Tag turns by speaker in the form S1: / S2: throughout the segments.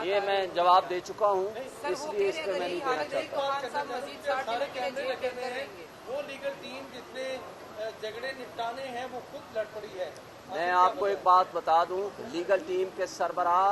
S1: ये मैं जवाब दे चुका हूँ, इसलिए इस पर मैं नहीं कहना चाहता।
S2: वो लीगल टीम जितने झगड़े निपटाने हैं वो खुद लड़ पड़ी है।
S1: मैं आपको एक बात बता दूं, लीगल टीम के सरबराह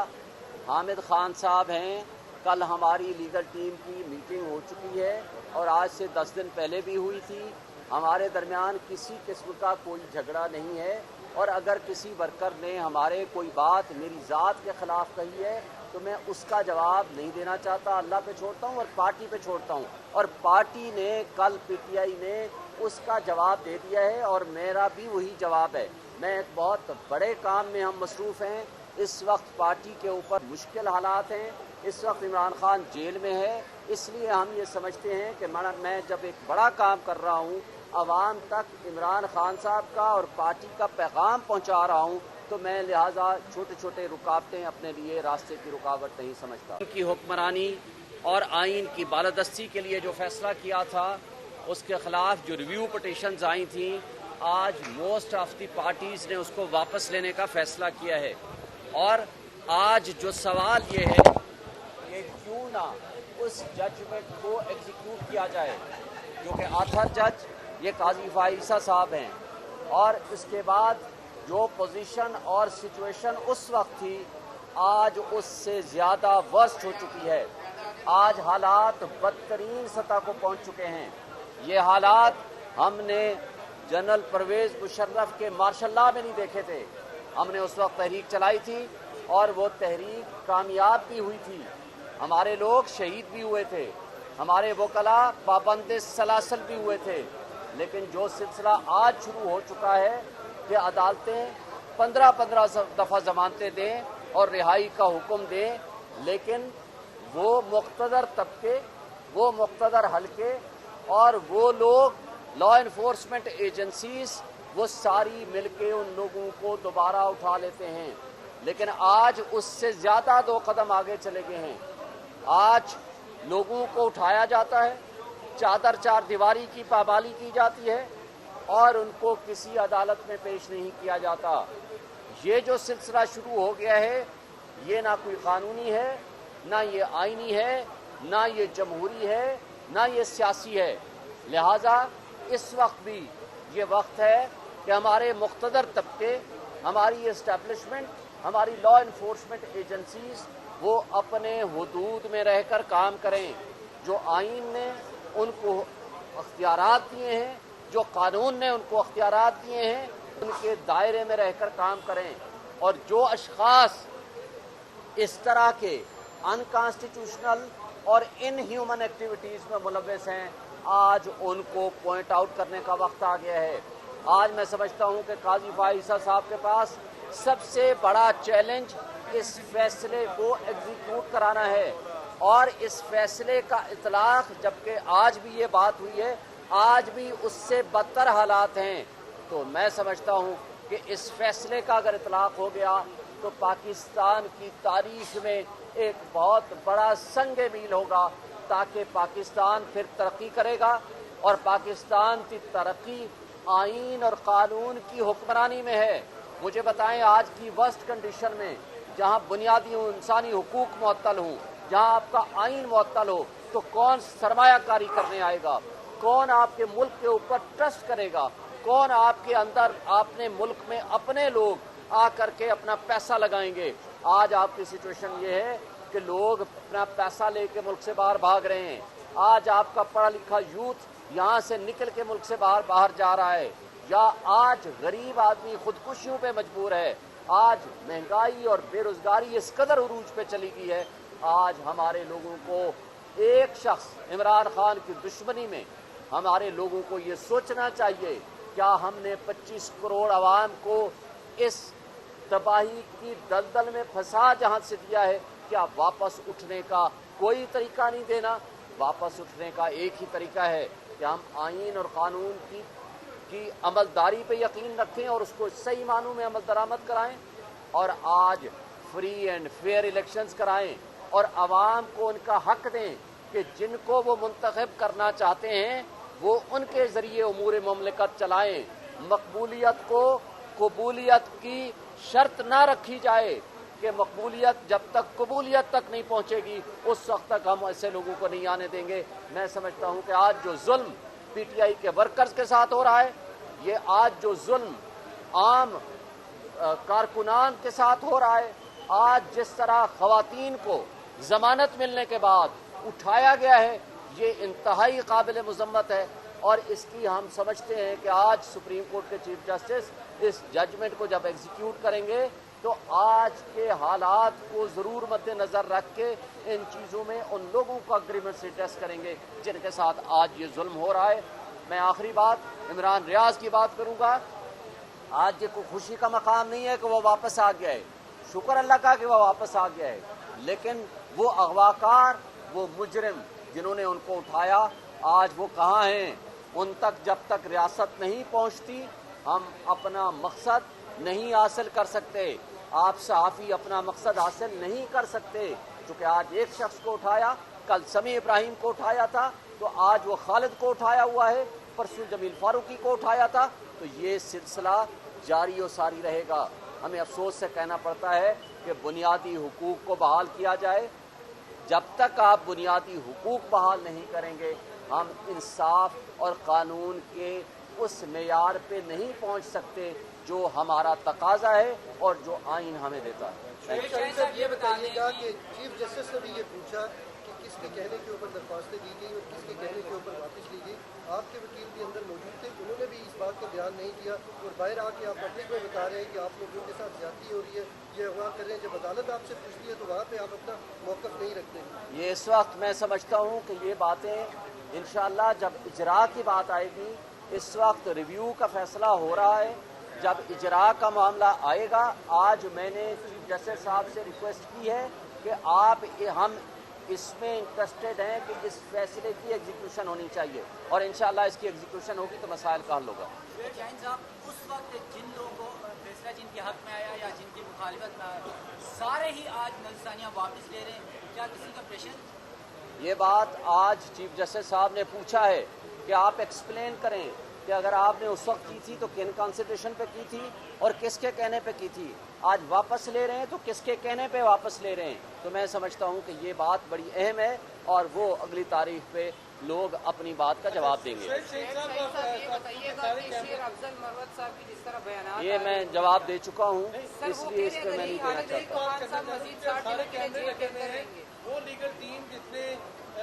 S1: हामिद खान साहब हैं। कल हमारी लीगल टीम की मीटिंग हो चुकी है और आज से 10 दिन पहले भी हुई थी। हमारे दरमियान किसी किस्म का कोई झगड़ा नहीं है, और अगर किसी वर्कर ने हमारे कोई बात मेरी ज़ात के ख़िलाफ़ कही है तो मैं उसका जवाब नहीं देना चाहता, अल्लाह पे छोड़ता हूँ और पार्टी पे छोड़ता हूँ। और पार्टी ने कल पीटीआई ने उसका जवाब दे दिया है और मेरा भी वही जवाब है। मैं एक बहुत बड़े काम में हम मसरूफ़ हैं। इस वक्त पार्टी के ऊपर मुश्किल हालात हैं। इस वक्त इमरान खान जेल में है, इसलिए हम ये समझते हैं कि मैं जब एक बड़ा काम कर रहा हूँ, आवाम तक इमरान खान साहब का और पार्टी का पैगाम पहुँचा रहा हूँ, तो मैं लिहाजा छोटे छोटे रुकावटें अपने लिए रास्ते की रुकावट नहीं समझता। उनकी हुक्मरानी और आइन की बालादस्ती के लिए जो फैसला किया था, उसके खिलाफ जो रिव्यू पिटीशंस आई थी, आज मोस्ट ऑफ दी पार्टीज़ ने उसको वापस लेने का फैसला किया है। और आज जो सवाल ये है कि क्यों ना उस जजमेंट को एग्जीक्यूट किया जाए, जो कि आथर जज ये काजी फाइसा साहब हैं, और इसके बाद जो पोजीशन और सिचुएशन उस वक्त थी आज उससे ज़्यादा वर्स्ट हो चुकी है। आज हालात बदतरीन सतह को पहुंच चुके हैं। ये हालात हमने जनरल परवेज़ मुशर्रफ के मार्शल लॉ में नहीं देखे थे। हमने उस वक्त तहरीक चलाई थी और वो तहरीक कामयाब भी हुई थी। हमारे लोग शहीद भी हुए थे, हमारे वकला पाबंद सलासल भी हुए थे। लेकिन जो सिलसिला आज शुरू हो चुका है कि अदालतें 15-15 दफ़ा जमानतें दें और रिहाई का हुक्म दें, लेकिन वो मुक़्तदर तबके, वो मुक़्तदर हलके और वो लोग लॉ इन्फोर्समेंट एजेंसीज वो सारी मिलके उन लोगों को दोबारा उठा लेते हैं। लेकिन आज उससे ज़्यादा 2 कदम आगे चले गए हैं। आज लोगों को उठाया जाता है, चादर चार दीवारी की पाबंदी की जाती है और उनको किसी अदालत में पेश नहीं किया जाता। ये जो सिलसिला शुरू हो गया है, ये ना कोई कानूनी है, ना ये आईनी है, ना ये जमहूरी है, ना ये सियासी है। लिहाजा इस वक्त भी ये वक्त है कि हमारे मुक़्तदर तबके, हमारी इस्टेब्लिशमेंट, हमारी लॉ इन्फोर्समेंट एजेंसीज वो अपने हुदूद में रहकर काम करें। जो आइन ने उनको अख्तियारात दिए हैं, जो कानून ने उनको अख्तियारात दिए हैं, उनके दायरे में रहकर काम करें। और जो अशख़ास इस तरह के अनकॉन्स्टिट्यूशनल और इनह्यूमन एक्टिविटीज़ में मुलव्वस हैं, आज उनको पॉइंट आउट करने का वक्त आ गया है। आज मैं समझता हूँ कि काजी फाइसा साहब के पास सबसे बड़ा चैलेंज इस फैसले को एग्जीक्यूट कराना है, और इस फैसले का इतलाक़, जबकि आज भी ये बात हुई है, आज भी उससे बदतर हालात हैं। तो मैं समझता हूँ कि इस फैसले का अगर इतलाक़ हो गया तो पाकिस्तान की तारीख़ में एक बहुत बड़ा संग मील होगा, ताकि पाकिस्तान फिर तरक्की करेगा। और पाकिस्तान की तरक्की आइन और कानून की हुक्मरानी में है। मुझे बताएं, आज की वर्स्ट कंडीशन में जहां बुनियादी इंसानी हुकूक मुअत्तल हों, जहां आपका आइन मुअत्तल हो, तो कौन सरमायाकारी करने आएगा? कौन आपके मुल्क के ऊपर ट्रस्ट करेगा? कौन आपके अंदर, अपने मुल्क में अपने लोग आकर के अपना पैसा लगाएंगे? आज आपकी सिचुएशन ये है कि लोग अपना पैसा लेके मुल्क से बाहर भाग रहे हैं। आज आपका पढ़ा लिखा यूथ यहाँ से निकल के मुल्क से बाहर जा रहा है, या आज गरीब आदमी खुदकुशियों पे मजबूर है। आज महंगाई और बेरोजगारी इस कदर उरूज पे चली गई है। आज हमारे लोगों को एक शख्स इमरान खान की दुश्मनी में हमारे लोगों को ये सोचना चाहिए, क्या हमने 25 करोड़ आवाम को इस तबाही की दलदल में फंसा जहां से दिया है, क्या वापस उठने का कोई तरीका नहीं देना? वापस उठने का एक ही तरीका है कि हम आइन और कानून की अमलदारी पे यकीन रखें और उसको सही मानों में अमल दरामद कराएं, और आज फ्री एंड फेयर इलेक्शंस कराएं और आवाम को उनका हक दें कि जिनको वो मुंतखब करना चाहते हैं वो उनके ज़रिए उमूर मुमलिकत चलाएं। मकबूलियत को कबूलियत की शर्त ना रखी जाए कि मकबूलियत जब तक कबूलियत तक नहीं पहुंचेगी उस वक्त तक हम ऐसे लोगों को नहीं आने देंगे। मैं समझता हूं कि आज जो जुल्म पीटीआई के वर्कर्स के साथ हो रहा है, ये आज जो जुल्म आम कारकुनान के साथ हो रहा है, आज जिस तरह खवातीन को जमानत मिलने के बाद उठाया गया है, ये इंतहाई काबिल मजम्मत है। और इसकी हम समझते हैं कि आज सुप्रीम कोर्ट के चीफ जस्टिस इस जजमेंट को जब एग्जीक्यूट करेंगे तो आज के हालात को ज़रूर मद्देनज़र रख के इन चीज़ों में उन लोगों को अग्रीमेंट से टेस्ट करेंगे जिनके साथ आज ये जुल्म हो रहा है। मैं आखिरी बात इमरान रियाज की बात करूँगा। आज ये कोई खुशी का मकाम नहीं है कि वो वापस आ गया है, शुक्र अल्लाह का कि वो वापस आ गया है, लेकिन वो अगवाकार, वो मुजरिम जिन्होंने उनको उठाया, आज वो कहाँ हैं? उन तक जब तक रियासत नहीं पहुँचती हम अपना मकसद नहीं हासिल कर सकते। आप सहाफ़ी अपना मकसद हासिल नहीं कर सकते, क्योंकि आज एक शख्स को उठाया, कल समी इब्राहिम को उठाया था, तो आज वो खालिद को उठाया हुआ है, परसों जमील फारूकी को उठाया था, तो ये सिलसिला जारी और सारी रहेगा। हमें अफसोस से कहना पड़ता है कि बुनियादी हुकूक को बहाल किया जाए। जब तक आप बुनियादी हुकूक बहाल नहीं करेंगे हम इंसाफ और कानून के उस मेयार पे नहीं पहुंच सकते जो हमारा तकाजा है और जो आइन हमें देता है।
S3: साहब ये बताइएगा कि चीफ जस्टिस ने भी ये पूछा कि किसके कहने के ऊपर दरख्वास्तें दी गई और किसके कहने के ऊपर वापस ली गई। आपके वकील भी अंदर मौजूद थे, उन्होंने भी इस बात का बयान नहीं किया और बाहर आके आप पब्लिक में बता रहे हैं कि आप लोगों के साथ ज्यादती हो रही है, ये अगवा कर रहे हैं। जब अदालत आपसे पूछती है तो वहाँ पे आप अपना मौक़िफ़ नहीं रखते।
S1: ये इस वक्त मैं समझता हूँ कि ये बातें इंशाअल्लाह जब इजरा की बात आएगी, इस वक्त रिव्यू का फैसला हो रहा है, जब इजरा का मामला आएगा, आज मैंने चीफ जस्टिस साहब से रिक्वेस्ट की है कि हम इसमें इंटरेस्टेड हैं कि इस फैसले की एग्जीक्यूशन होनी चाहिए और इंशाअल्लाह इसकी एग्जीक्यूशन होगी तो मसाइल का हल होगा।
S4: जैन साहब, उस वक्त जिन लोगों को फैसला जिनके हक में आया या जिनकी मुखालिफत में आया, सारे ही आज नजरानियाँ वापस ले रहे हैं, क्या किसी का प्रेशर?
S1: ये बात आज चीफ जस्टिस साहब ने पूछा है कि आप एक्सप्लेन करें कि अगर आपने उस वक्त की थी तो किन कंसिडरेशन पे की थी और किसके कहने पे की थी, आज वापस ले रहे हैं तो किसके कहने पे वापस ले रहे हैं। तो मैं समझता हूं कि ये बात बड़ी अहम है और वो अगली तारीख पे लोग अपनी बात का जवाब देंगे। ये मैं जवाब दे चुका हूँ, इसलिए इस पर मैं नहीं कहना चाहता।
S2: वो लीगल टीम जितने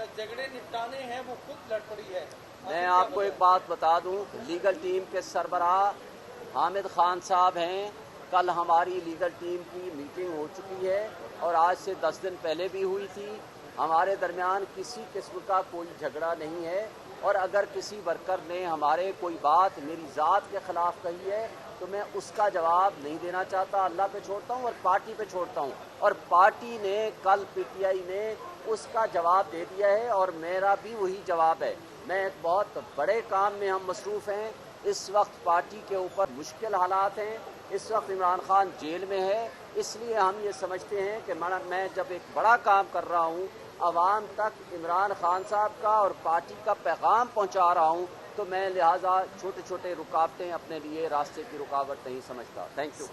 S2: झगड़े निपटाने हैं वो खुद लड़ पड़ी है।
S1: मैं आपको एक बात बता दूं, लीगल टीम के सरबराह हामिद खान साहब हैं। कल हमारी लीगल टीम की मीटिंग हो चुकी है और आज से 10 दिन पहले भी हुई थी। हमारे दरमियान किसी किस्म का कोई झगड़ा नहीं है और अगर किसी वर्कर ने हमारे कोई बात मेरी ज़ात के ख़िलाफ़ कही है तो मैं उसका जवाब नहीं देना चाहता, अल्लाह पे छोड़ता हूँ और पार्टी पे छोड़ता हूँ। और पार्टी ने कल पीटीआई ने उसका जवाब दे दिया है और मेरा भी वही जवाब है। मैं एक बहुत बड़े काम में हम मसरूफ़ हैं। इस वक्त पार्टी के ऊपर मुश्किल हालात हैं, इस वक्त इमरान खान जेल में है, इसलिए हम ये समझते हैं कि मैं जब एक बड़ा काम कर रहा हूँ, आवाम तक इमरान खान साहब का और पार्टी का पैगाम पहुँचा रहा हूँ, तो मैं लिहाजा छोटे छोटे रुकावटें अपने लिए रास्ते की रुकावट नहीं समझता। Thank you.